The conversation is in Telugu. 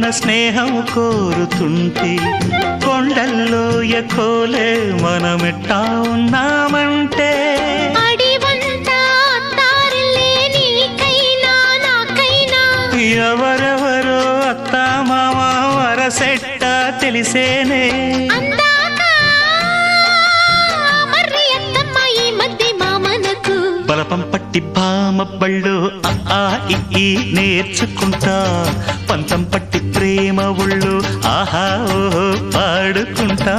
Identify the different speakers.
Speaker 1: మన స్నేహం కోరుతుంటే కొండల్లో ఎకోలే మనమెట్టా ఉన్నామంటే ఎవరెవరో అత్తా మామ వరసెట్ట తెలిసేనే బలపం పట్టి భామ బళ్ళు ఆ ఈ నేర్చుకుంటా పంతం పట్టి ప్రేమ ఒళ్ళు ఆహా ఓహో పాడుకుంటా.